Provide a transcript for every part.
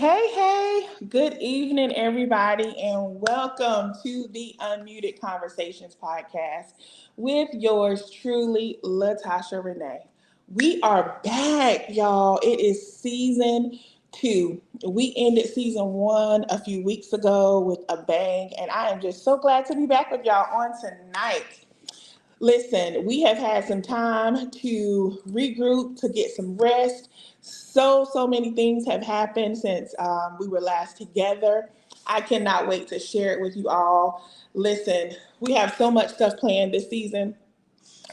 Hey, good evening, everybody, and welcome to the Unmuted Conversations podcast with yours truly, Latasha Renee. We are back, y'all. It is season two. We ended season one a few weeks ago with a bang, and I am just so glad to be back with y'all on tonight. Listen, we have had some time to regroup, to get some rest. So many things have happened since we were last together. I cannot wait to share it with you all. Listen, we have so much stuff planned this season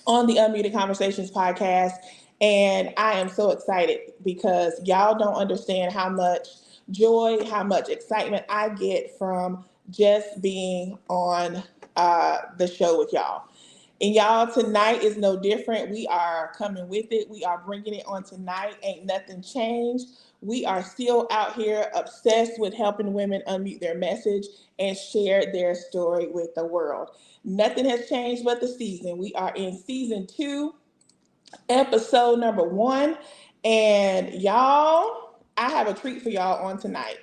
on the Unmuted Conversations podcast. And I am so excited because y'all don't understand how much joy, how much excitement I get from just being on the show with y'all. And y'all, tonight is no different. We are coming with it. We are bringing it on tonight. Ain't nothing changed. We are still out here obsessed with helping women unmute their message and share their story with the world. Nothing has changed but the season. We are in season two, episode number one. And y'all, I have a treat for y'all on tonight.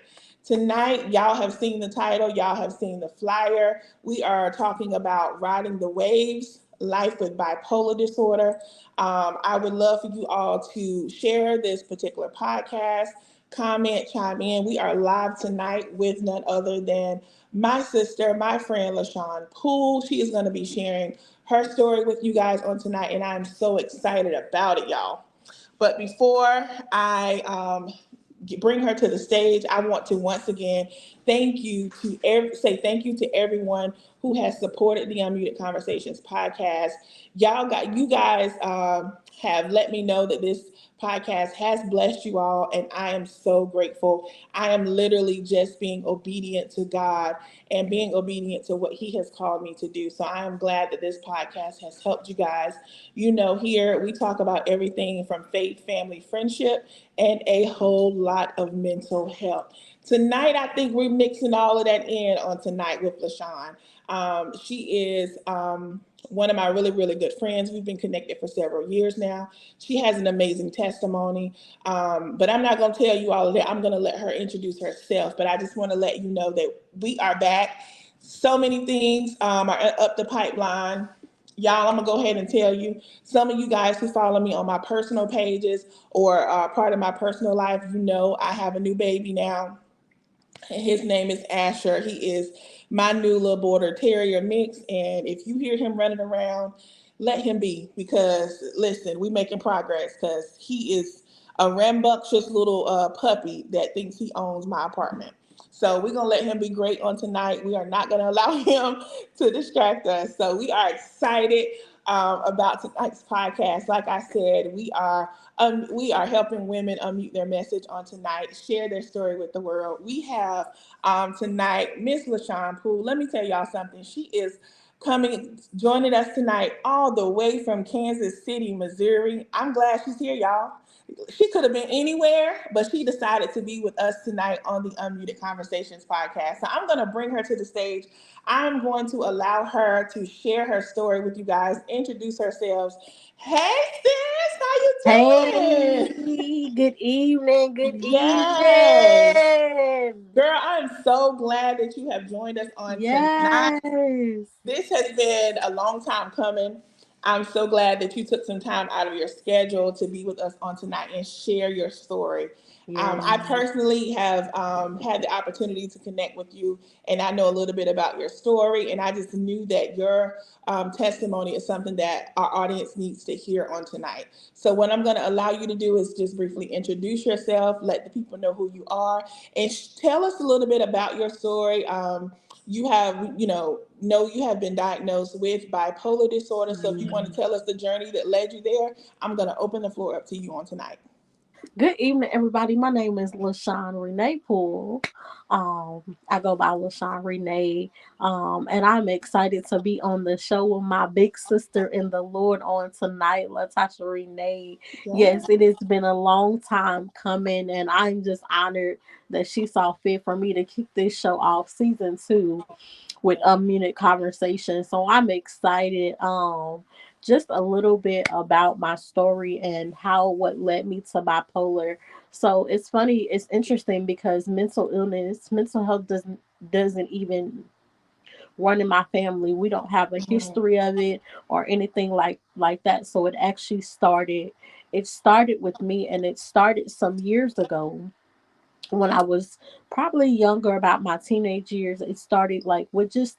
Tonight, y'all have seen the title, y'all have seen the flyer. We are talking about riding the waves, life with bipolar disorder. I would love for you all to share this particular podcast, comment, chime in. We are live tonight with none other than my sister, my friend, Lashawn Poole. She is going to be sharing her story with you guys on tonight, and I'm so excited about it, y'all. But before I bring her to the stage, I want to once again say thank you to everyone who has supported the Unmuted Conversations podcast. You guys have let me know that this podcast has blessed you all, and I am so grateful. I am literally just being obedient to God and being obedient to what He has called me to do. So I am glad that this podcast has helped you guys. You know, here we talk about everything from faith, family, friendship, and a whole lot of mental health. Tonight, I think we're mixing all of that in on tonight with LaShawn. She is one of my really good friends. We've been connected for several years now. She has an amazing testimony, but I'm not going to tell you all of that. I'm going to let her introduce herself, but I just want to let you know that we are back. So many things are up the pipeline. Y'all, I'm going to go ahead and tell you, some of you guys who follow me on my personal pages or are part of my personal life, you know I have a new baby now. His name is Asher. He is my new little border terrier mix. And if you hear him running around, let him be, because listen, we making progress, because he is a rambunctious little puppy that thinks he owns my apartment. So we're gonna let him be great on tonight. We are not gonna allow him to distract us. So we are excited about tonight's podcast. Like I said, we are helping women unmute their message on tonight, share their story with the world. We have tonight Miss Lashawn Poole. Let me tell y'all something. She is joining us tonight all the way from Kansas City, Missouri. I'm glad she's here, y'all. She could have been anywhere, but she decided to be with us tonight on the Unmuted Conversations podcast. So I'm going to bring her to the stage. I'm going to allow her to share her story with you guys, introduce herself. Hey, sis, how you doing? Hey, good evening. Good Yes. evening. Girl, I'm so glad that you have joined us on tonight. Yes. This has been a long time coming. I'm so glad that you took some time out of your schedule to be with us on tonight and share your story. I Yes. personally have had the opportunity to connect with you, and I know a little bit about your story. And I just knew that your testimony is something that our audience needs to hear on tonight. So, what I'm going to allow you to do is just briefly introduce yourself, let the people know who you are, and tell us a little bit about your story. You have, know you have been diagnosed with bipolar disorder. So if you want to Mm. tell us the journey that led you there, I'm going to open the floor up to you on tonight. Good evening, everybody. My name is Lashawn Renee Poole. I go by Lashawn Renee. And I'm excited to be on the show with my big sister in the Lord on tonight, Latasha Renee. Yeah. Yes, it has been a long time coming, and I'm just honored that she saw fit for me to kick this show off season two. with unmuted conversation. So I'm excited. Just a little bit about my story and how what led me to bipolar. So it's funny, it's interesting because mental health doesn't even run in my family. We don't have a Mhm. history of it or anything like that. So it started with me, and it started some years ago when I was probably younger, about my teenage years. It started like with just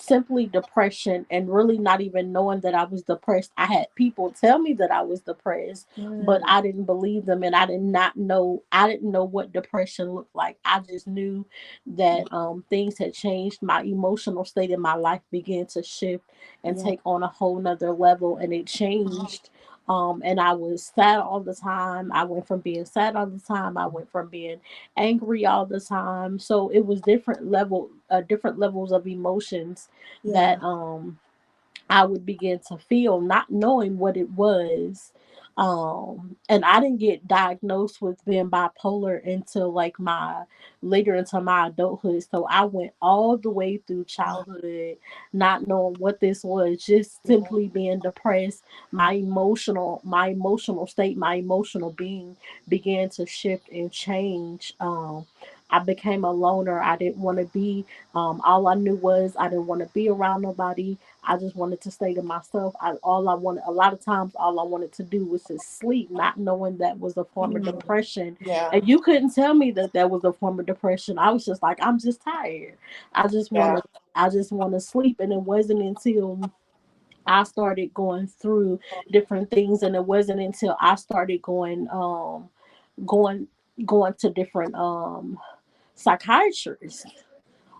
simply depression, and really not even knowing that I was depressed. I had people tell me that I was depressed, but Mm. I didn't believe them, and I didn't know what depression looked like. I just knew that things had changed. My emotional state in my life began to shift and Yeah. take on a whole nother level, and it changed. And I was sad all the time. I went from being sad all the time. I went from being angry all the time. So it was different levels of emotions Yeah. that I would begin to feel, not knowing what it was. And I didn't get diagnosed with being bipolar until like my later into my adulthood. So I went all the way through childhood not knowing what this was, just Yeah. simply being depressed. My emotional state, my emotional being began to shift and change. I became a loner. I didn't want to be. All I knew was I didn't want to be around nobody. I just wanted to stay to myself. A lot of times, all I wanted to do was to sleep, not knowing that was a form of Mm. depression. Yeah. And you couldn't tell me that that was a form of depression. I was just like, I'm just tired. I just want Yeah. to, I just want to sleep. And it wasn't until I started going through different things, and it wasn't until I started going, going to different psychiatrists,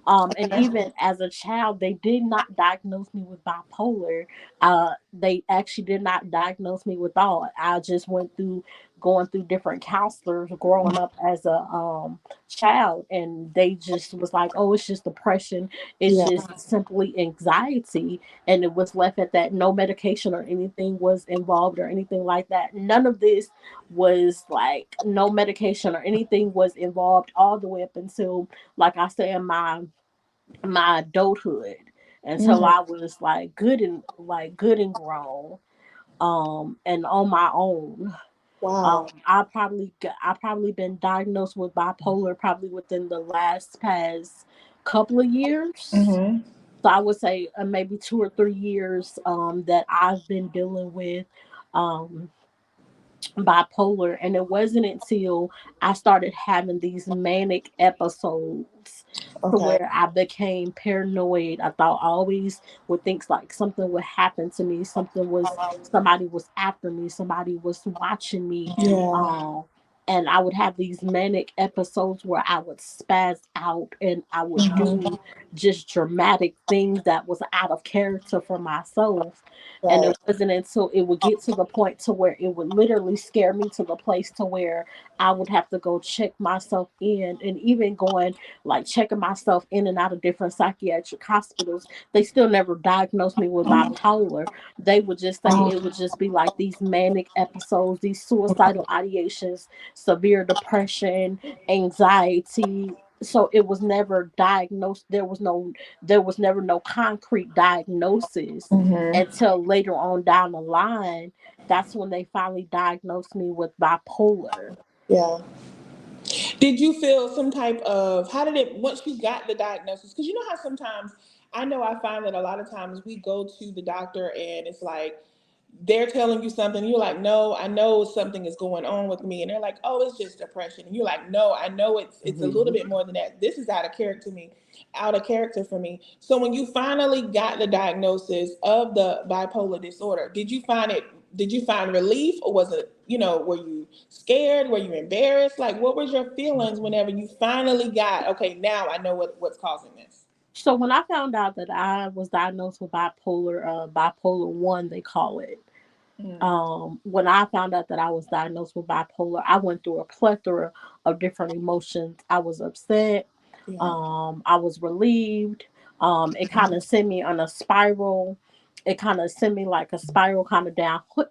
and Okay. even as a child, they did not diagnose me with bipolar. They actually did not diagnose me with all. I just went through going through different counselors growing up as a child, and they just was like, "Oh, it's just depression. It's Yeah. just simply anxiety," and it was left at that. No medication or anything was involved or anything like that. None of this was like no medication or anything was involved all the way up until, like I said, my adulthood, until Mhm. I was good and grown, and on my own. Wow. I probably been diagnosed with bipolar probably within the last past couple of years. Mhm. So I would say maybe 2 or 3 years that I've been dealing with um bipolar, and it wasn't until I started having these manic episodes to Okay. where I became paranoid. I thought I always would think like something would happen to me, somebody was after me, somebody was watching me. Yeah. Um and I would have these manic episodes where I would spaz out and I would Mhm. do just dramatic things that was out of character for myself. And Right. it wasn't until it would get to the point to where it would literally scare me to the place to where I would have to go check myself in, and even going like checking myself in and out of different psychiatric hospitals. They still never diagnosed me with bipolar. They would just say it would just be like these manic episodes, these suicidal ideations, severe depression, anxiety. So it was never diagnosed. There was never no concrete diagnosis Mhm. until later on down the line. That's when they finally diagnosed me with bipolar. Yeah. Did you feel some type of, how did it, once you got the diagnosis? Because you know how sometimes, I know I find that a lot of times we go to the doctor and it's like, they're telling you something, you're like, no, I know something is going on with me. And they're like, oh, it's just depression. And you're like, no, I know it's a little Mhm. bit more than that. This is out of character for me. So when you finally got the diagnosis of the bipolar disorder, did you find relief, or was it, were you scared? Were you embarrassed? Like, what was your feelings whenever you finally got, okay, now I know what's causing this? So when I found out that I was diagnosed with bipolar 1, they call it. Mm. When I found out that I was diagnosed with bipolar, I went through a plethora of different emotions. I was upset. Yeah. I was relieved. It kind of sent me on a spiral. It kind of sent me like a spiral kind of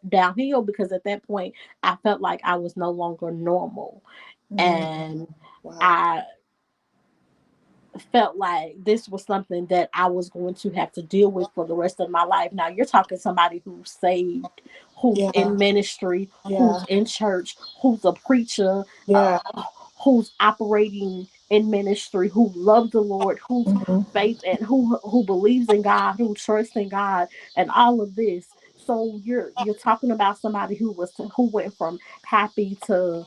downhill, because at that point I felt like I was no longer normal. Mm. And Wow. I felt like this was something that I was going to have to deal with for the rest of my life. Now you're talking somebody who's saved, who's Yeah. in ministry, Yeah. who's in church, who's a preacher, Yeah. who's operating in ministry, who loves the Lord, who's Hmm. faith and who believes in God, who trusts in God, and all of this. So you're talking about somebody who went from happy to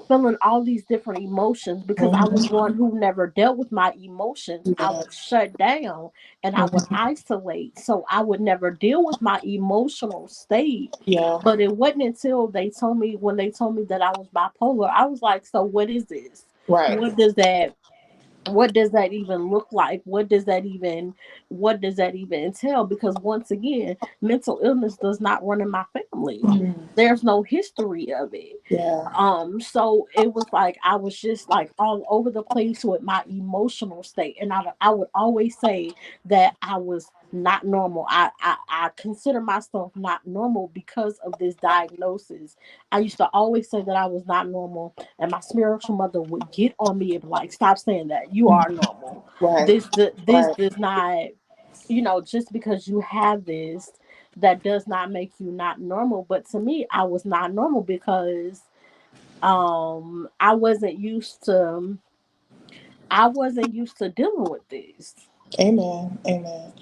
feeling all these different emotions, because I was Hmm. one who never dealt with my emotions. I Yeah. would shut down and I would Hmm. isolate. So I would never deal with my emotional state. Yeah. But it wasn't until when they told me that I was bipolar, I was like, so what is this? Right. What does that what does that even look like? What does that even entail? Because once again, mental illness does not run in my family. Mhm. There's no history of it. Yeah. So it was like I was just like all over the place with my emotional state, and I would always say that I was not normal. I consider myself not normal because of this diagnosis. I used to always say that I was not normal, and my spiritual mother would get on me and be like, "Stop saying that. You are normal. Right. This Right. does not, just because you have this, that does not make you not normal." But to me, I was not normal because I wasn't used to dealing with this. Amen. Amen.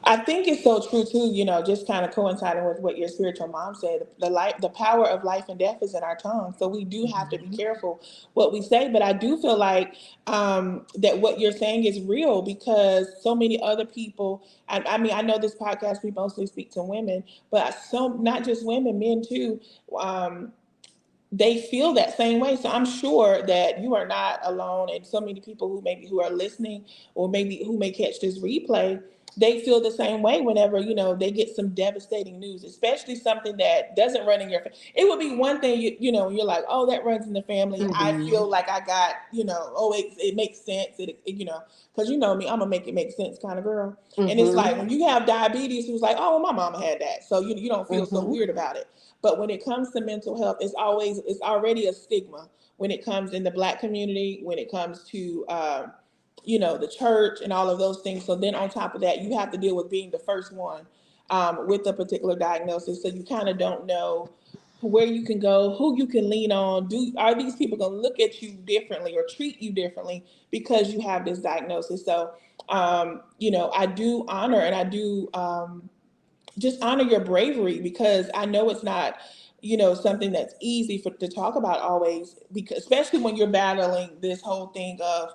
I think it's so true too, just kind of coinciding with what your spiritual mom said. The power of life and death is in our tongue. So we do have to be Mhm. careful what we say. But I do feel like that what you're saying is real, because so many other people, I mean, I know this podcast, we mostly speak to women, but not just women, men too. Um, they feel that same way. So I'm sure that you are not alone, and so many people who are listening, or maybe who may catch this replay, they feel the same way whenever they get some devastating news, especially something that doesn't run in your family. It would be one thing, you're like, oh, that runs in the family. I Mhm. feel like I got, oh, it makes sense. Because you know me, I'm a make it make sense kind of girl. And it's Mhm. like when you have diabetes, it was like, oh, my mama had that, so you don't feel so Mhm. weird about it. But when it comes to mental health, it's already a stigma when it comes in the Black community, when it comes to the church and all of those things. So then on top of that, you have to deal with being the first one with a particular diagnosis. So you kind of don't know where you can go, who you can lean on. Are these people going to look at you differently or treat you differently because you have this diagnosis? So I do honor, and I do. Just honor your bravery, because I know it's not, something that's easy to talk about always, because especially when you're battling this whole thing of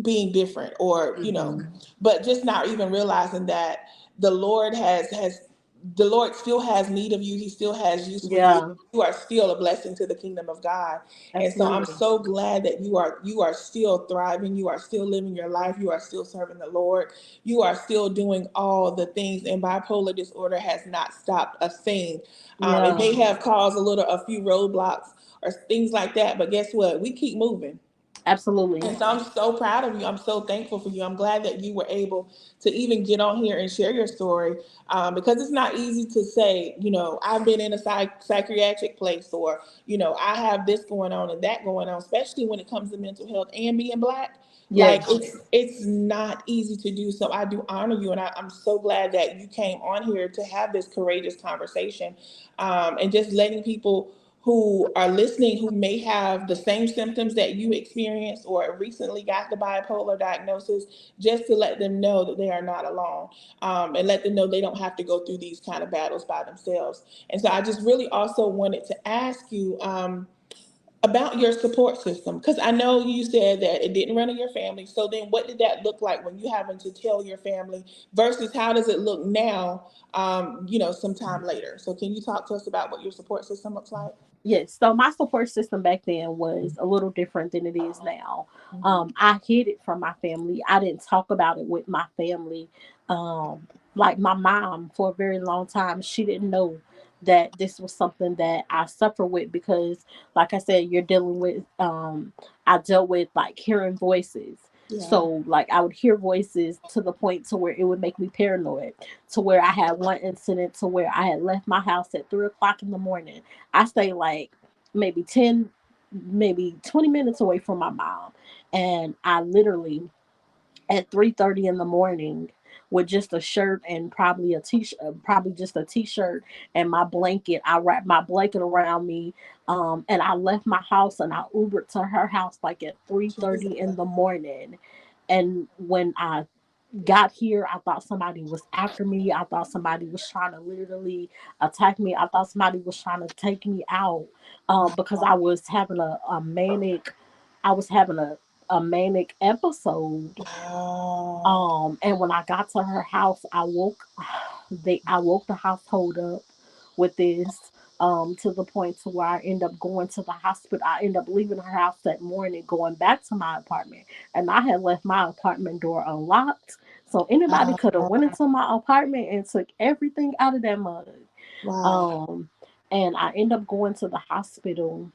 being different, or Mhm. but just not even realizing that the Lord the Lord still has need of you. He still has use for you. Yeah, You are still a blessing to the kingdom of God. And so I'm absolutely. so glad that you are still thriving. You are still living your life. You are still serving the Lord. You are still doing all the things. And bipolar disorder has not stopped a thing. It Yeah, may have caused a few roadblocks or things like that, but guess what? We keep moving. absolutely. And so I'm so proud of you. I'm so thankful for you. I'm glad that you were able to even get on here and share your story, because it's not easy to say, I've been in a psychiatric place, or, I have this going on and that going on, especially when it comes to mental health and being Black. Like Yes, it's not easy to do. So I do honor you, and I'm so glad that you came on here to have this courageous conversation, and just letting people who are listening, who may have the same symptoms that you experienced or recently got the bipolar diagnosis, just to let them know that they are not alone, and let them know they don't have to go through these kind of battles by themselves. And so I just really also wanted to ask you, about your support system, because I know you said that it didn't run in your family. So then what did that look like when you having to tell your family, versus how does it look now, sometime later? So can you talk to us about what your support system looks like? yes. So my support system back then was a little different than it is now. Mhm. I hid it from my family. I didn't talk about it with my family. Like my mom, for a very long time, she didn't know that this was something that I suffer with, because, like I said, you're dealing with. I dealt with like hearing voices. Yeah. So like I would hear voices to the point to where it would make me paranoid. To where I had one incident to where I had left my house at 3 o'clock in the morning. I stay like maybe 10, maybe 20 minutes away from my mom. And I literally at 3:30 in the morning with just a shirt and probably a t-shirt, probably just a t-shirt and my blanket. I wrapped my blanket around me, and I left my house and I Ubered to her house like at 3:30 in the morning. And when I got here, I thought somebody was after me. I thought somebody was trying to literally attack me. I thought somebody was trying to take me out, because I was having a manic, I was having a manic episode. Wow. And when I got to her house, I woke the household up with this, to the point to where I end up going to the hospital. I end up leaving her house that morning, going back to my apartment, and I had left my apartment door unlocked, so anybody could have went into my apartment and took everything out of that mug. Wow. Um, and I end up going to the hospital,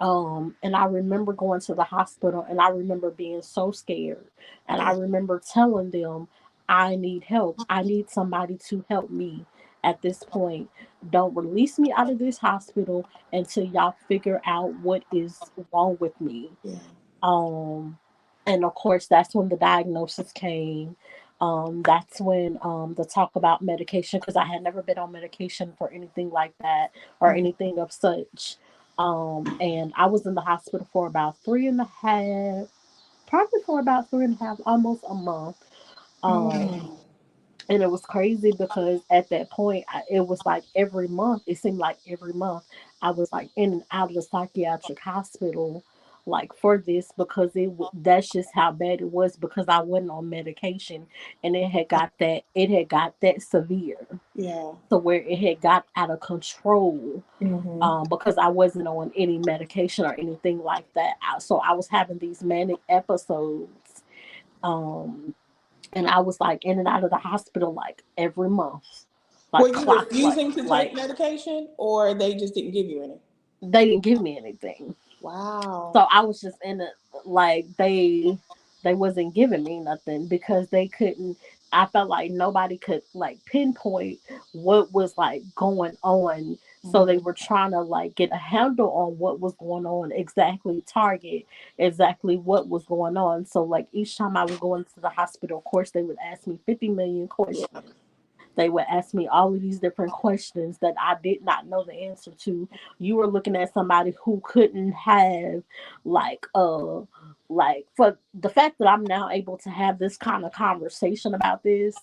and I remember going to the hospital and I remember being so scared. And I Yeah. remember telling them, I need help. I need somebody to help me at this point. Don't release me out of this hospital until y'all figure out what is wrong with me. Yeah. Um, and of course, that's when the diagnosis came. That's when, the talk about medication, because I had never been on medication for anything like that or Mm. anything of such. And I was in the hospital for about 3.5, probably for about 3.5, almost a month. Um, Mm. and it was crazy because at that point, it was like every month, it seemed like every month, I was like in and out of the psychiatric hospital, like for this, because that's just how bad it was, because I wasn't on medication, and it had got that severe, Yeah. so where it had got out of control. Mm-hmm. Because I wasn't on any medication or anything like that. So I was having these manic episodes. Um, and I was like in and out of the hospital like every month, Were like you clockwork. refusing to take Like medication, or they just didn't give you any? they didn't give me anything. Wow. So I was just in it, like they wasn't giving me nothing because they couldn't. I felt like nobody could like pinpoint what was like going on. So they Mm-hmm. were trying to like get a handle on what was going on, exactly target exactly what was going on. So like each time I would go into the hospital, of course they would ask me 50 million Yeah. questions. They would ask me all of these different questions that I did not know the answer to. You were looking at somebody who couldn't have like like for the fact that I'm now able to have this kind of conversation about this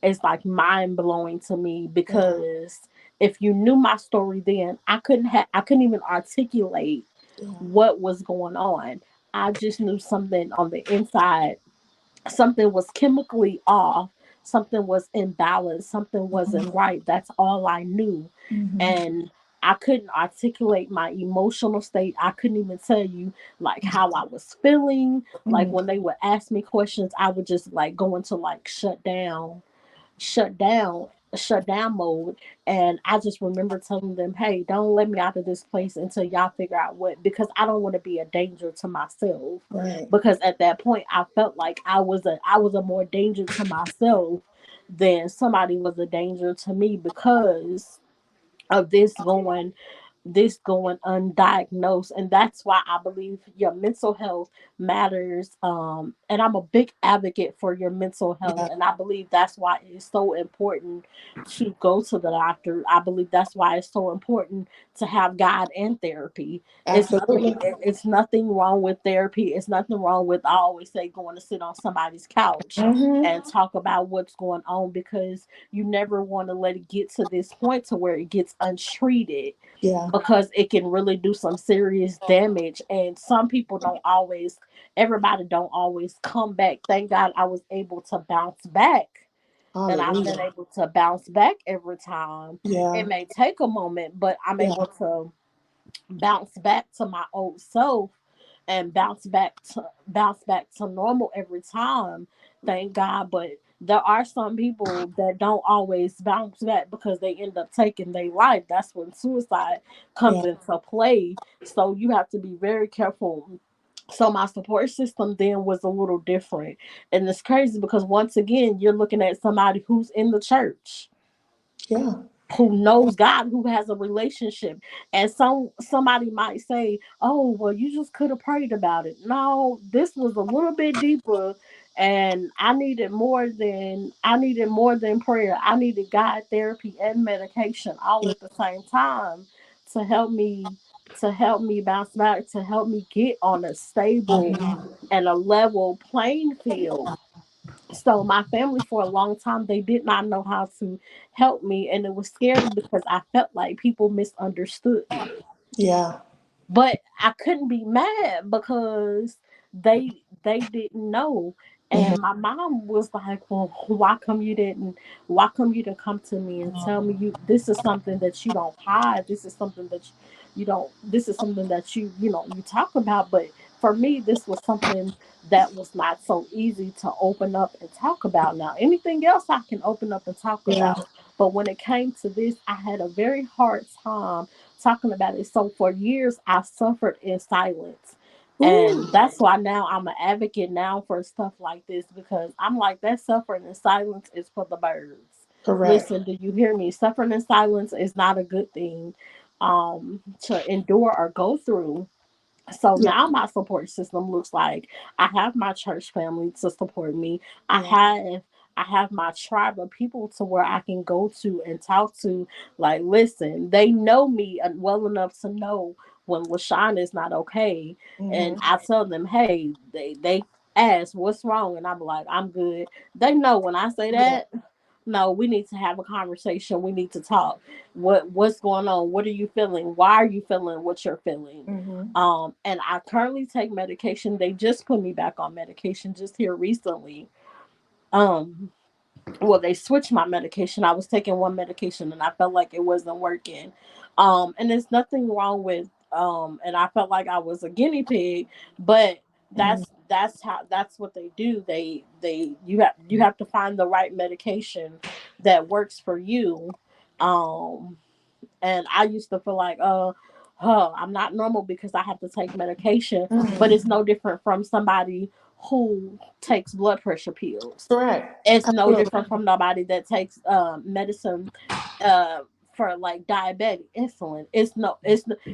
is like mind blowing to me, Yeah. because if you knew my story then, I couldn't even articulate Yeah. what was going on. I just knew something on the inside, something was chemically off, something was imbalanced, something wasn't right. That's all I knew. Mm-hmm. And I couldn't articulate my emotional state. I couldn't even tell you like how I was feeling. Like Mm-hmm. when they would ask me questions, I would just like go into like shut down shut down mode. And I just remember telling them, hey, don't let me out of this place until y'all figure out what, because I don't want to be a danger to myself. Right. Because at that point I felt like I was a more danger to myself than somebody was a danger to me, because of this going undiagnosed. And that's why I believe your mental health matters. And I'm a big advocate for your mental health, Yeah. and I believe that's why it's so important to go to the doctor. I believe that's why it's so important to have God and therapy. Absolutely. It's nothing wrong with therapy. It's nothing wrong with, I always say, going to sit on somebody's couch and Mm-hmm. talk about what's going on, because you never want to let it get to this point to where it gets untreated, Yeah. because it can really do some serious damage. And some people don't always, everybody don't always come back. Thank God I was able to bounce back, and I've been Hallelujah. able to bounce back every time. Yeah. It may take a moment, but I'm Yeah. able to bounce back to my old self and bounce back to normal every time. Thank God. But there are some people that don't always bounce back because they end up taking their life. That's when suicide comes Yeah. into play. So you have to be very careful. So my support system then was a little different. And it's crazy because once again, you're looking at somebody who's in the church, Yeah. who knows God, who has a relationship. And somebody might say, "Oh, well, you just could have prayed about it." No, this was a little bit deeper. And I needed more than prayer. I needed God therapy and medication all Yeah. at the same time to help me bounce back, to help me get on a stable and a level playing field. So my family for a long time, they did not know how to help me, and it was scary because I felt like people misunderstood me. Yeah. But I couldn't be mad because they didn't know. Mhm. And my mom was like, "Well, why come you didn't come to me and tell me, you this is something that you don't hide. This is something that you don't this is something that you talk about." But for me, this was something that was not so easy to open up and talk about. Now, anything else I can open up and talk Yeah. about. But when it came to this, I had a very hard time talking about it. So for years, I suffered in silence. Ooh. And that's why now I'm an advocate now for stuff like this, because I'm like, that suffering in silence is for the birds. Correct. Listen, do you hear me? Suffering in silence is not a good thing to endure or go through. So Yeah. now my support system looks like I have my church family to support me. I Yeah. have I have my tribe of people to where I can go to and talk to. Like, listen, they know me well enough to know when LaShawn is not okay, and Hmm. I tell them, hey, they ask what's wrong, and I'm like, I'm good. They know when I say Yeah. that. No, we need to have a conversation. We need to talk. What's going on? What are you feeling? Why are you feeling what you're feeling? Hmm. And I currently take medication. They just put me back on medication just here recently. Um, well, they switched my medication. I was taking one medication and I felt like it wasn't working. And there's nothing wrong with and I felt like I was a guinea pig, but Hmm. that's what they do. You have to find the right medication that works for you. Um and I used to feel like, I'm not normal because I have to take medication, but it's Hmm. no different from somebody who takes blood pressure pills. Correct. It's no Absolutely. different from nobody that takes medicine uh, for like diabetic insulin.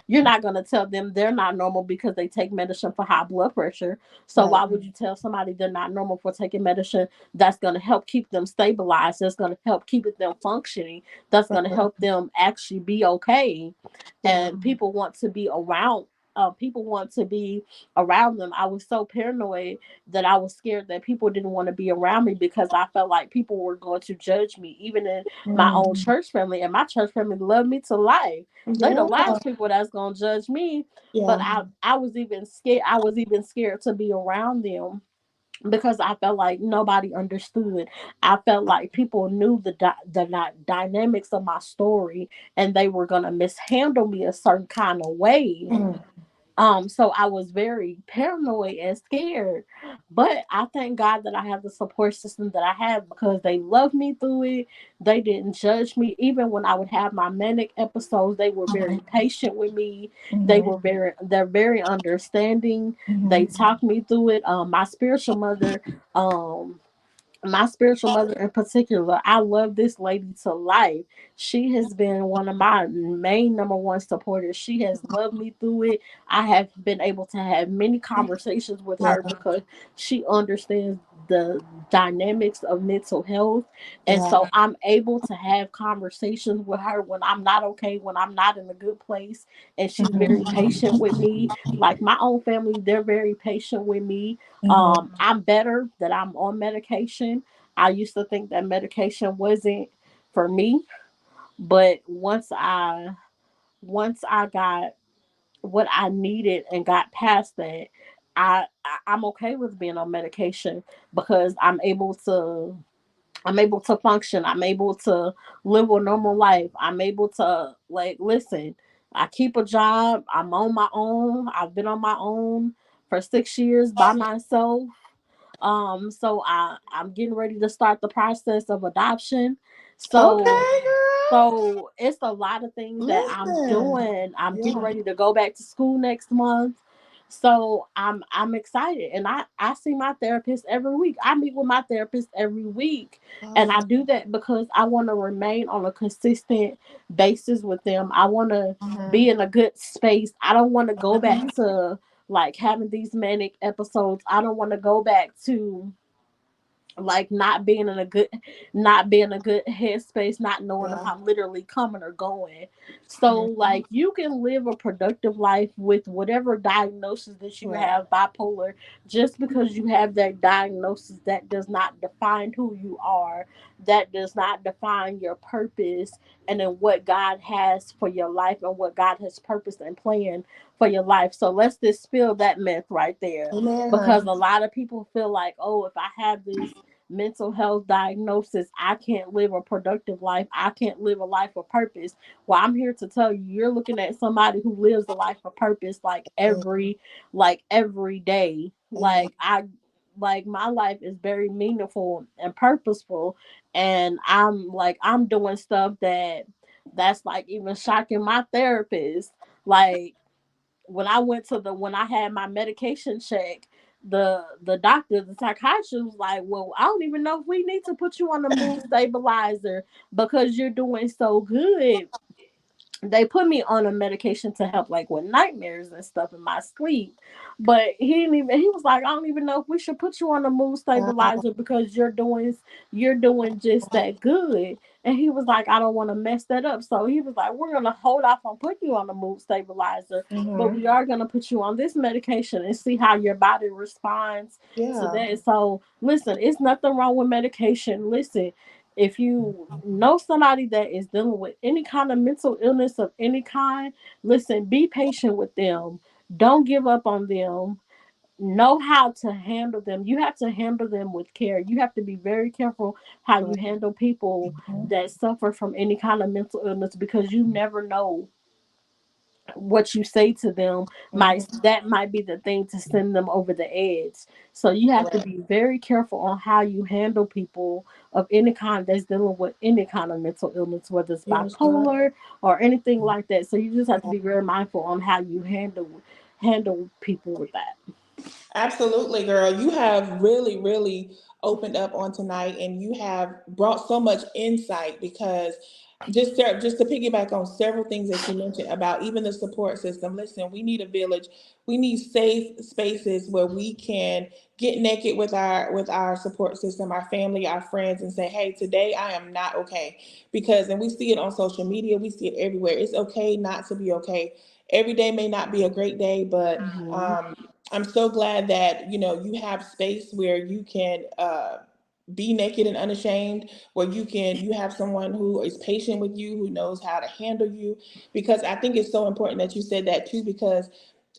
You're not gonna tell them they're not normal because they take medicine for high blood pressure. So Right. why would you tell somebody they're not normal for taking medicine that's gonna help keep them stabilized? That's gonna help keep them functioning. That's gonna Right. help them actually be okay. Yeah. And people want to be around them. I was so paranoid that I was scared that people didn't want to be around me because I felt like people were going to judge me, even in my own Mm. church family. And my church family loved me to life. They the Yeah. last people that's gonna judge me. But Yeah. I was even scared. I was even scared to be around them because I felt like nobody understood. I felt like people knew the dynamics of my story, and they were gonna mishandle me a certain kind of way. Mm. So I was very paranoid and scared. But I thank God that I have the support system that I have because they loved me through it. They didn't judge me. Even when I would have my manic episodes, they were very patient with me. Hmm. They're very understanding. They Hmm. talked me through it. Um my spiritual mother in particular, I love this lady to life. She has been one of my main number one supporters. She has loved me through it. I have been able to have many conversations with Yeah. her because she understands the dynamics of mental health. And Yeah. so I'm able to have conversations with her when I'm not okay, when I'm not in a good place. And she's very Hmm. patient with me. Like my own family, they're very patient with me. Hmm. I'm better that I'm on medication. I used to think that medication wasn't for me, but once I got what I needed and got past that, I'm okay with being on medication because I'm able to function. I'm able to live a normal life. I'm able to, like, listen. I keep a job. I'm on my own. I've been on my own for 6 years by myself. So I'm getting ready to start the process of adoption. So Okay, girl. so it's a lot of things that I'm Listen. doing. I'm getting Yeah. ready to go back to school next month. So I'm excited, and I see my therapist every week. I meet with my therapist every week, and I Awesome. do that because I want to remain on a consistent basis with them. I want to be Hmm. in a good space. I don't want to go back Hmm. to like having these manic episodes. I don't want to go back to like not being a good headspace, not knowing if Yeah. I'm literally coming or going. So Mhm. like you can live a productive life with whatever diagnosis that you Right. have, bipolar. Just because you have that diagnosis, that does not define who you are, that does not define your purpose, and then what God has for your life and what God has purposed and planned for your life. So let's dispel that myth right there, Amen, because honey. a lot of people feel like, oh, if I have this mental health diagnosis, I can't live a productive life. I can't live a life of purpose. Well, I'm here to tell you, you're looking at somebody who lives a life of purpose like every day. Mhm. Like my life is very meaningful and purposeful, and I'm doing stuff that's like even shocking my therapist. Like when I had my medication check, the doctor, the psychiatrist was like, well, I don't even know if we need to put you on the mood stabilizer because you're doing so good. They put me on a medication to help like with nightmares and stuff in my sleep, but he was like, I don't even know if we should put you on a mood Wow. stabilizer because you're doing just that good. And he was like, I don't want to mess that up, so he was like, we're gonna hold off on putting you on a mood stabilizer, but Mhm. we are gonna put you on this medication and see how your body responds to Yeah. that. So listen, it's nothing wrong with medication. Listen, if you know somebody that is dealing with any kind of mental illness of any kind, listen, be patient with them. Don't give up on them. Know how to handle them. You have to handle them with care. You have to be very careful how you handle people Mhm. that suffer from any kind of mental illness, because you never know what you say to them Mhm. might be the thing to send them over the edge. So you have to Correct. be very careful on how you handle people of any kind that's dealing with any kind of mental illness, whether it's You understand? bipolar or anything like that. So you just have to be very mindful on how you handle people with that. Absolutely, girl. You have really, really opened up on tonight, and you have brought so much insight because just to piggyback on several things that you mentioned about even the support system. Listen, we need a village. We need safe spaces where we can get naked with our support system, our family, our friends, and say, "Hey, today I am not okay." Because and we see it on social media, we see it everywhere. It's okay not to be okay. Every day may not be a great day, but Hmm. I'm so glad that you have space where you can be naked and unashamed, where you have someone who is patient with you, who knows how to handle you. Because I think it's so important that you said that too, because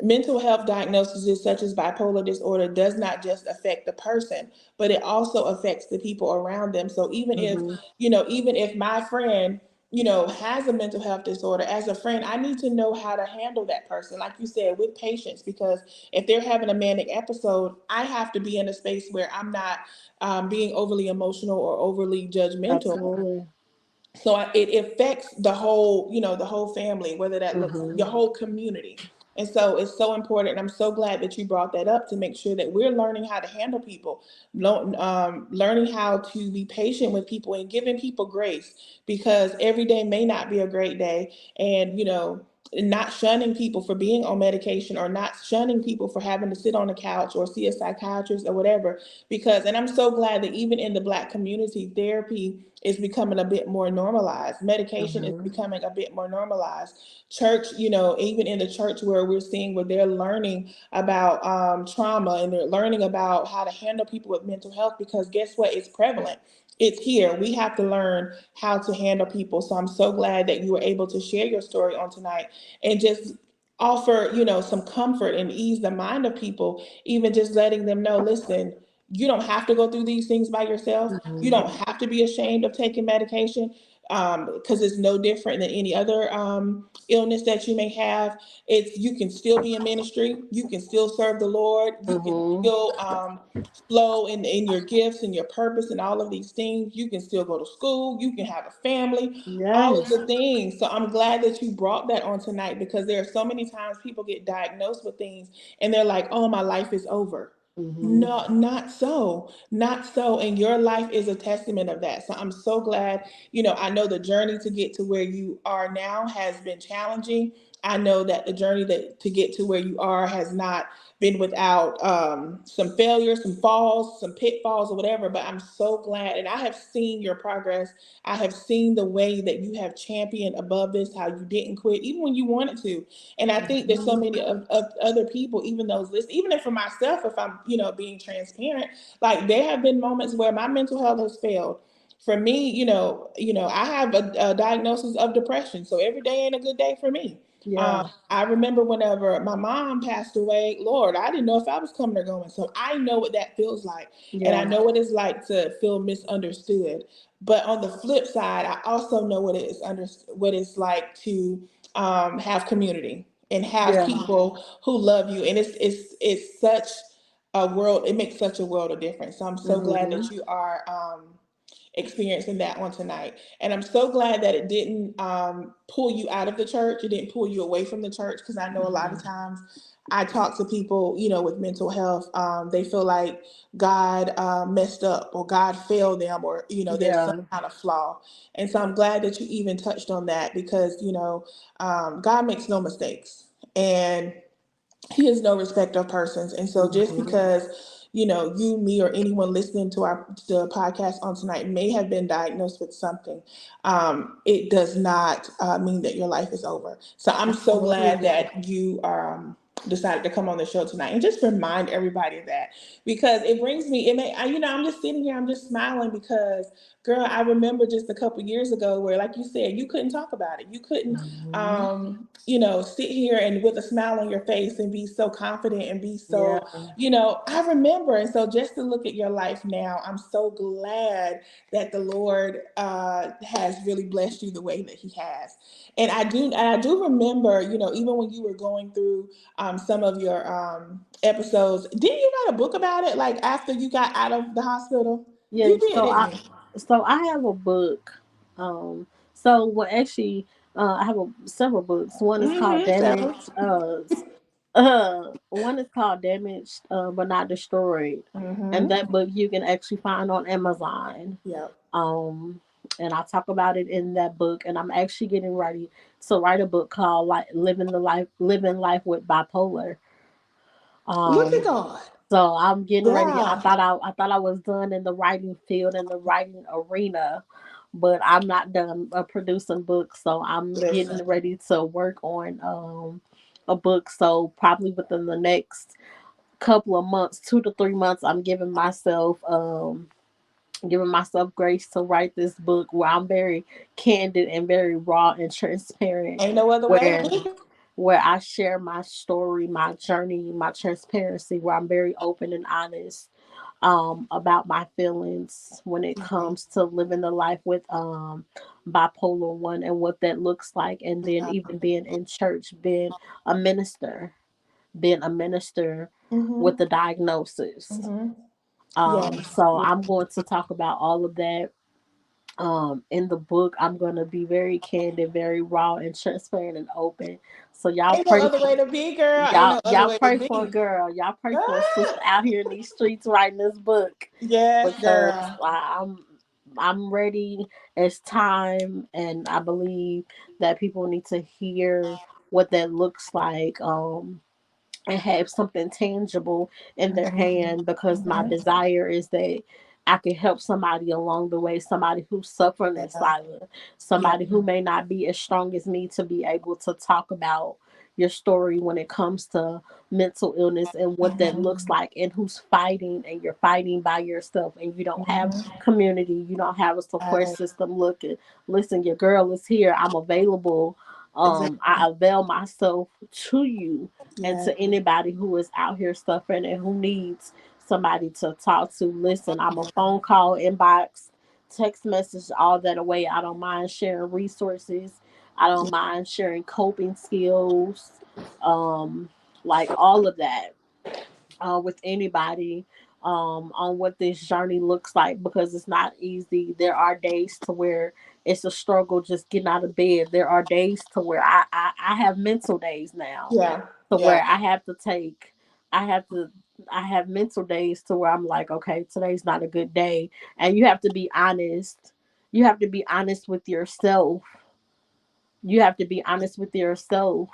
mental health diagnoses such as bipolar disorder does not just affect the person, but it also affects the people around them. So Hmm. even if my friend has a mental health disorder, as a friend, I need to know how to handle that person, like you said, with patience. Because if they're having a manic episode, I have to be in a space where I'm not being overly emotional or overly judgmental. Absolutely. So it affects the whole family, whether that looks Hmm. your whole community. And so it's so important. And I'm so glad that you brought that up to make sure that we're learning how to handle people, learning how to be patient with people and giving people grace, because every day may not be a great day. And not shunning people for being on medication, or not shunning people for having to sit on the couch or see a psychiatrist or whatever. Because and I'm so glad that even in the Black community, therapy is becoming a bit more normalized. Medication is Hmm. becoming a bit more normalized. Church, even in the church, where we're seeing where they're learning about trauma, and they're learning about how to handle people with mental health, because guess what? It's prevalent. It's here. We have to learn how to handle people. So I'm so glad that you were able to share your story on tonight and just offer, some comfort and ease the mind of people, even just letting them know, listen, you don't have to go through these things by yourself. You Hmm. don't have to be ashamed of taking medication, because it's no different than any other illness that you may have. It's You can still be in ministry. You can still serve the Lord. You can Hmm. still flow in your gifts and your purpose and all of these things. You can still go to school. You can have a family, all of Yes. the things. So I'm glad that you brought that on tonight, because there are so many times people get diagnosed with things and they're like, oh, my life is over. Mm-hmm. No, not so. Not so. And your life is a testament of that. So I'm so glad, I know the journey to get to where you are now has been challenging. I know that the journey that to get to where you are has not been without some failures, some falls, some pitfalls, or whatever. But I'm so glad, and I have seen your progress. I have seen the way that you have championed above this, how you didn't quit, even when you wanted to. And I think there's so Mm-hmm. many of other people, even those lists, even if for myself, if I'm, being transparent, like there have been moments where my mental health has failed. For me, I have a diagnosis of depression. So every day ain't a good day for me. Yeah. I remember whenever my mom passed away, Lord, I didn't know if I was coming or going. So I know what that feels like. And I Yeah. know what it's like to feel misunderstood. But on the flip side, I also know what it's like to have community and have Yeah. people who love you. And it's such a world. It makes such a world of difference. So I'm so glad Mm-hmm. that you are experiencing that one tonight. And I'm so glad that it didn't pull you out of the church. It didn't pull you away from the church, because I know a lot of times I talk to people, with mental health. They feel like God messed up, or God failed them, or, there's some Yeah. kind of flaw. And so I'm glad that you even touched on that, because, God makes no mistakes. And he is no respecter of persons. And so just Mm-hmm. because, you, me, or anyone listening to the podcast on tonight may have been diagnosed with something, it does not mean that your life is over. So I'm so glad Absolutely. that you decided to come on the show tonight and just remind everybody of that, because it brings me, I'm just sitting here, I'm just smiling, because girl, I remember just a couple years ago where, like you said, you couldn't talk about it. You couldn't Mm-hmm. sit here and with a smile on your face and be so confident and be Yeah. so, I remember. And so just to look at your life now, I'm so glad that the Lord has really blessed you the way that He has. And I do remember, even when you were going through some of your episodes, didn't you write a book about it? Like after you got out of the hospital, Yeah. you did, didn't you? So I have a book. So well, actually, I have several books. One is called Mm-hmm. Several. Damaged. One is called Damaged, but Not Destroyed, and Mm-hmm. that book you can actually find on Amazon. Yep. Um, and I talk about it in that book. And I'm actually getting ready to write a book called like Living Life with Bipolar. Look at Um, God. so I'm getting ready. Yeah. I thought I was done in the writing field, in the writing arena, but I'm not done producing books. So I'm getting Listen. ready to work on a book. So probably within the next couple of months, 2 to 3 months, I'm giving myself grace to write this book where I'm very candid and very raw and transparent, Ain't no other way to where be. I share my story, my journey, my transparency, where I'm very open and honest about my feelings when it comes to living the life with bipolar one and what that looks like, and then even being in church, a minister, being a minister with Mm-hmm. the diagnosis. Mm-hmm. Yeah. So Yeah. I'm going to talk about all of that in the book. I'm gonna be very candid, very raw and transparent and open. So Ain't no other way to be, girl. Ain't no other y'all way to pray for a be. girl. Y'all pray for a sister Ah, out here in these streets writing this book, yes, because girl. I'm ready. It's time, and I believe that people need to hear what that looks like. And have something tangible in their hand, because my Mm-hmm. desire is that I can help somebody along the way, somebody who's suffering in Yeah. silence, Yeah. somebody who may not be as strong as me to be able to talk about your story when it comes to mental illness and what that Mm-hmm. looks like, and who's fighting, and you're fighting by yourself and you don't have Mm-hmm. community, you don't have a support Right. system. Look, listen, your girl is here, I'm available. Exactly. I avail myself to you and Yeah. to anybody who is out here suffering and who needs somebody to talk to. Listen, I'm a phone call, inbox, text message, all that away. I don't mind sharing resources. I don't mind sharing coping skills, um, like all of that with anybody on what this journey looks like, because it's not easy. There are days to where it's a struggle just getting out of bed. There are days to where I have mental days now, Yeah. to Yeah. where I have to I have mental days to where I'm like, okay, today's not a good day. And you have to be honest. You have to be honest with yourself. You have to be honest with yourself.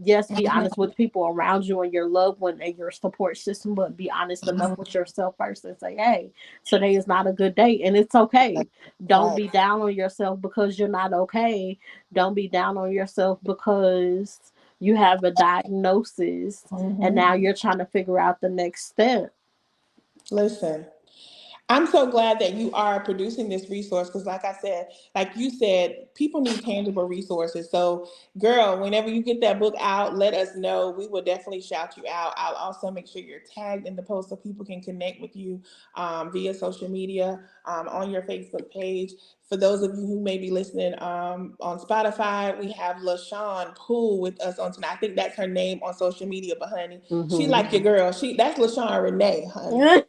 Yes, be honest with people around you and your loved one and your support system, but be honest enough with yourself first and say, hey, today is not a good day, and it's okay. Don't Right. be down on yourself because you're not okay. Don't be down on yourself because you have a diagnosis and Hmm. now you're trying to figure out the next step. Listen, I'm so glad that you are producing this resource because, like I said, like you said, people need tangible resources. So, girl, whenever you get that book out, let us know. We will definitely shout you out. I'll also make sure you're tagged in the post so people can connect with you via social media on your Facebook page. For those of you who may be listening on Spotify, we have Lashawn Poole with us on tonight. I think that's her name on social media, but honey, she Hmm. like your girl. That's Lashawn Renee, honey.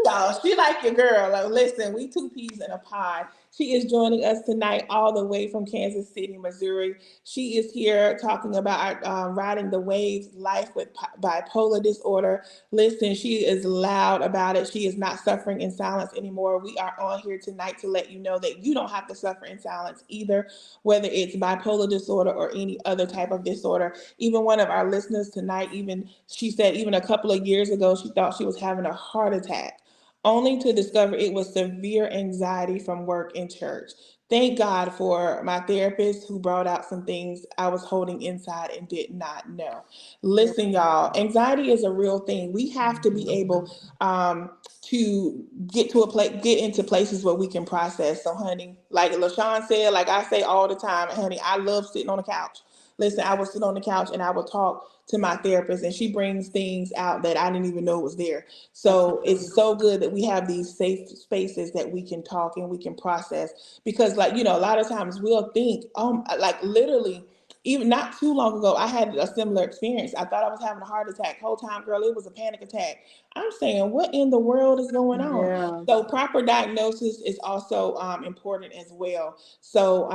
So she like your girl. Like, listen, we two peas in a pod. She is joining us tonight, all the way from Kansas City, Missouri. She is here talking about riding the waves, life with bipolar disorder. Listen, she is loud about it. She is not suffering in silence anymore. We are on here tonight to let you know that you don't have to suffer in silence either, whether it's bipolar disorder or any other type of disorder. Even one of our listeners tonight, even she said, even a couple of years ago, she thought she was having a heart attack only to discover it was severe anxiety from work and church. Thank God for my therapist who brought out some things I was holding inside and did not know. Listen, y'all, anxiety is a real thing. We have to be able to get to a place, get into places where we can process. So, honey, like LaShawn said, like I say all the time, honey, I love sitting on the couch. Listen, I will sit on the couch and I will talk to my therapist, and she brings things out that I didn't even know was there. So it's so good that we have these safe spaces that we can talk and we can process. Because, like, a lot of times we'll think, like literally, even not too long ago, I had a similar experience. I thought I was having a heart attack. Whole time, girl, it was a panic attack. I'm saying, what in the world is going on? Yeah. So proper diagnosis is also important as well. So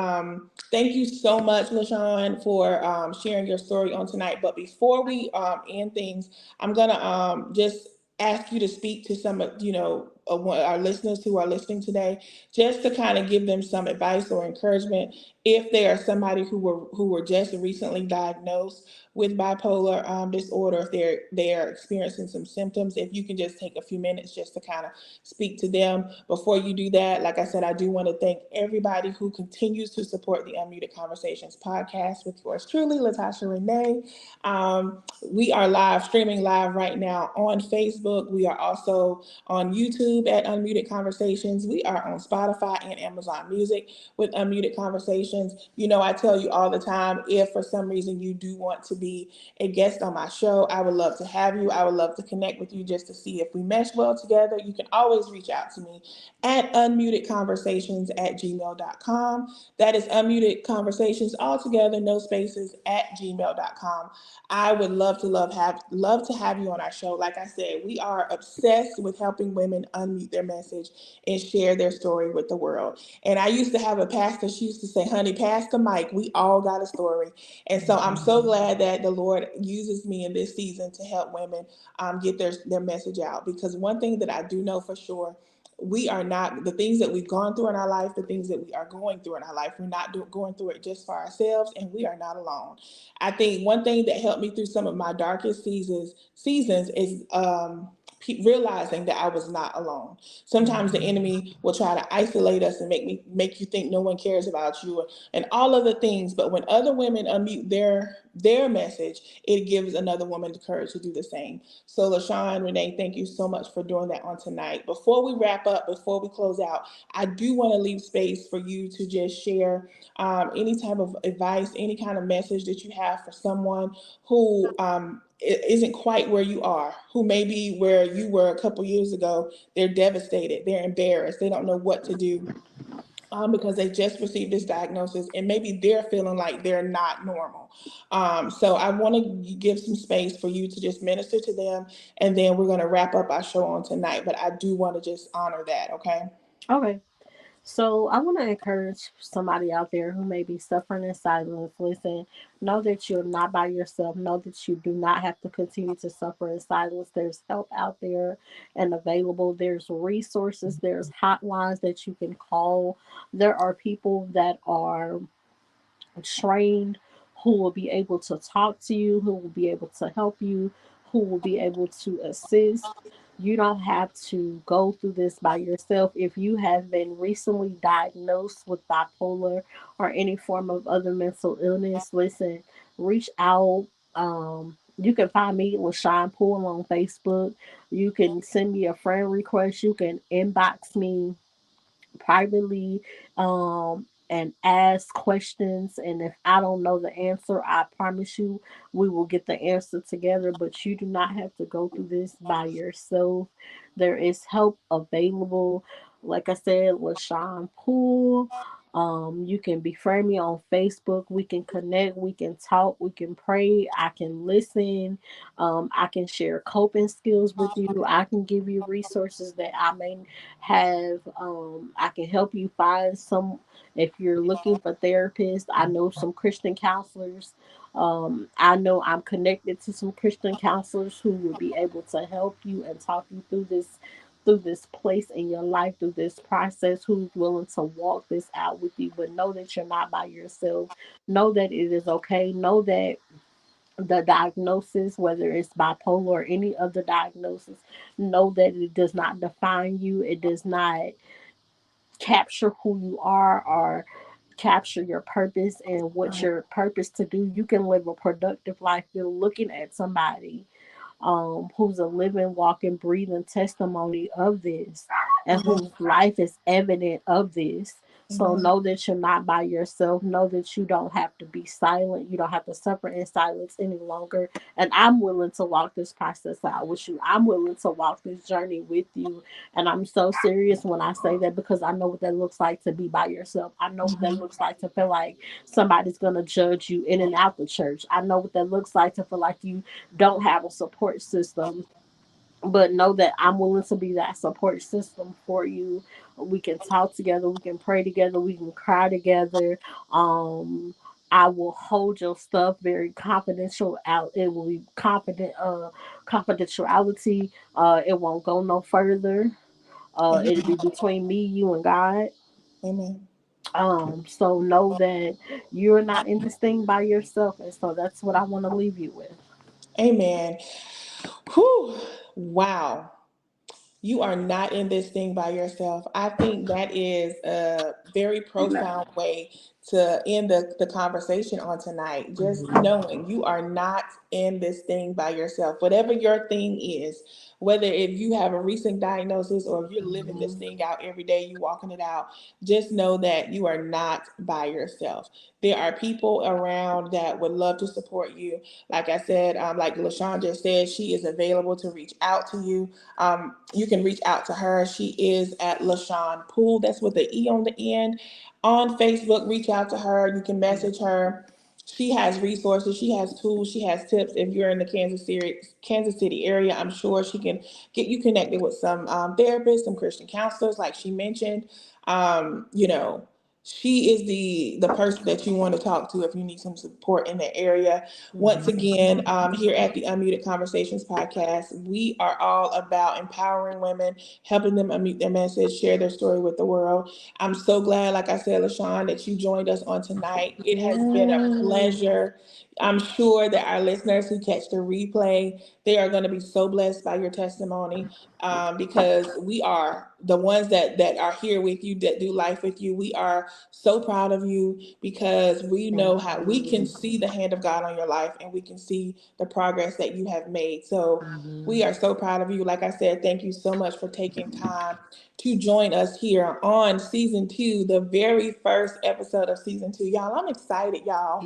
thank you so much, LaShawn, for sharing your story on tonight. But before we end things, I'm gonna just ask you to speak to some of our listeners who are listening today, just to kind of give them some advice or encouragement if they are somebody who were just recently diagnosed with bipolar disorder, if they're experiencing some symptoms. If you can just take a few minutes just to kind of speak to them. Before you do that, like I said, I do want to thank everybody who continues to support the Unmuted Conversations podcast with yours truly, Latasha Renee. We are streaming live right now on Facebook. We are also on YouTube at Unmuted Conversations. We are on Spotify and Amazon Music with Unmuted Conversations. I tell you all the time, if for some reason you do want to be a guest on my show, I would love to have you. I would love to connect with you just to see if we mesh well together. You can always reach out to me at unmutedconversations@gmail.com. That is Unmuted Conversations all together, no spaces, at gmail.com. I would love to have you on our show. Like I said, we are obsessed with helping women unmute their message and share their story with the world. And I used to have a pastor, she used to say, honey, pass the mic. We all got a story. And so I'm so glad that the Lord uses me in this season to help women get their message out. Because one thing that I do know for sure, we are not, the things that we've gone through in our life, the things that we are going through in our life, we're not going through it just for ourselves, and we are not alone. I think one thing that helped me through some of my darkest seasons is realizing that I was not alone. Sometimes the enemy will try to isolate us and make you think no one cares about you and all of the things. But when other women unmute their message, it gives another woman the courage to do the same. So LaShawn, Renee, thank you so much for doing that on tonight. Before we wrap up, before we close out, I do want to leave space for you to just share any type of advice, any kind of message that you have for someone who isn't quite where you are, who may be where you were a couple years ago. They're devastated, they're embarrassed, they don't know what to do because they just received this diagnosis and maybe they're feeling like they're not normal. So I want to give some space for you to just minister to them, and then we're going to wrap up our show on tonight. But I do want to just honor that, okay? Okay. So I want to encourage somebody out there who may be suffering in silence. Listen, know that you're not by yourself. Know that you do not have to continue to suffer in silence. There's help out there and available. There's resources. There's hotlines that you can call. There are people that are trained who will be able to talk to you, who will be able to help you, who will be able to assist. You don't have to go through this by yourself. If you have been recently diagnosed with bipolar or any form of other mental illness, listen, reach out. You can find me, Lashawn Poole, on Facebook. You can send me a friend request. You can inbox me privately, and ask questions. And if I don't know the answer, I promise you we will get the answer together. But you do not have to go through this by yourself. There is help available. Like I said, LaShawn Poole. You can befriend me on Facebook. We can connect. We can talk. We can pray. I can listen. I can share coping skills with you. I can give you resources that I may have. I can help you find some. If you're looking for therapists, I know some Christian counselors. I know I'm connected to some Christian counselors who will be able to help you and talk you through this place in your life, through this process, who's willing to walk this out with you. But know that you're not by yourself. Know that it is okay. Know that the diagnosis, whether it's bipolar or any other diagnosis, know that it does not define you. It does not capture who you are or capture your purpose and what your purpose to do. You can live a productive life. You're looking at somebody who's a living, walking, breathing testimony of this and Mhm. whose life is evident of this. So Mhm. know that you're not by yourself. Know that you don't have to be silent. You don't have to suffer in silence any longer. And I'm willing to walk this process out with you. I'm willing to walk this journey with you. And I'm so serious when I say that because I know what that looks like to be by yourself. I know what that Mhm. looks like to feel like somebody's going to judge you in and out the church. I know what that looks like to feel like you don't have a support system, but know that I'm willing to be that support system for you. We can talk together, we can pray together, we can cry together. um I will hold your stuff very confidential out. It will be confidentiality. It won't go no further. It'll be Amen. between me, you, and God. Amen. So know that you're not in this thing by yourself, and so that's what I want to leave you with. Amen. Whew. Wow. You are not in this thing by yourself. I think that is a very profound way to end the conversation on tonight. Just knowing you are not in this thing by yourself. Whatever your thing is, whether if you have a recent diagnosis or if you're living this Mhm. thing out every day, you walking it out, just know that you are not by yourself. There are people around that would love to support you. Like I said, like LaShawn just said, she is available to reach out to you. You can reach out to her. She is at Lashawn Poole. That's with the E on the end. On Facebook, reach out to her. You can message her. She has resources. She has tools. She has tips. If you're in the Kansas City area, I'm sure she can get you connected with some therapists, some Christian counselors, like she mentioned. You know, she is the person that you want to talk to if you need some support in the area. Once again, here at the Unmuted Conversations podcast, we are all about empowering women, helping them unmute their message, share their story with the world. I'm so glad, like I said, LaShawn, that you joined us on tonight. It has been a Yes. pleasure. I'm sure that our listeners who catch the replay, they are going to be so blessed by your testimony, because we are the ones that are here with you, that do life with you. We are so proud of you because we Thank know how we can you. see the hand of God on your life and we can see the progress that you have made. So we are so proud of you. Like I said, thank you so much for taking time to join us here on season two, the very first episode of season two. Y'all, I'm excited, y'all.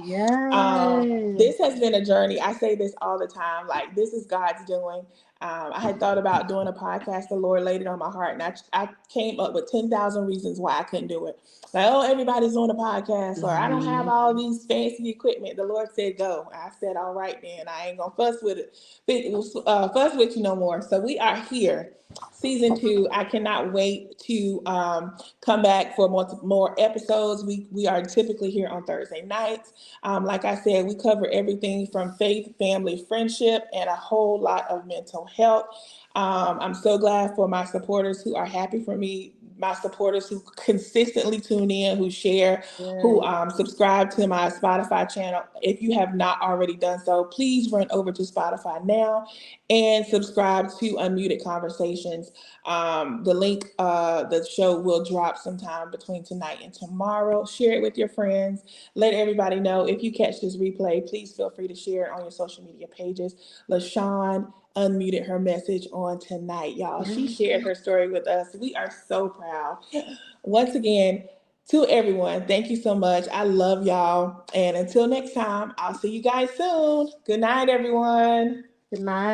This Yes. has been a journey. I say this all the time. Like, this is God's doing. I had thought about doing a podcast. The Lord laid it on my heart, and I came up with 10,000 reasons why I couldn't do it. Like, oh, everybody's doing a podcast, or I don't have Mhm. all these fancy equipment. The Lord said, go. I said, all right, then. I ain't going to fuss with you no more. So we are here. Season two. I cannot wait wait to come back for more episodes. We are typically here on Thursday nights. Like I said, we cover everything from faith, family, friendship, and a whole lot of mental health. I'm so glad for my supporters who are happy for me, my supporters who consistently tune in, who share, who Yes. subscribe to my Spotify channel. If you have not already done so, please run over to Spotify now and subscribe to Unmuted Conversations. The link, the show will drop sometime between tonight and tomorrow. Share it with your friends. Let everybody know. If you catch this replay, please feel free to share it on your social media pages. LaShawn unmuted her message on tonight, y'all. She shared her story with us. We are so proud. Once again, to everyone, thank you so much. I love y'all. And until next time, I'll see you guys soon. Good night, everyone. Good night.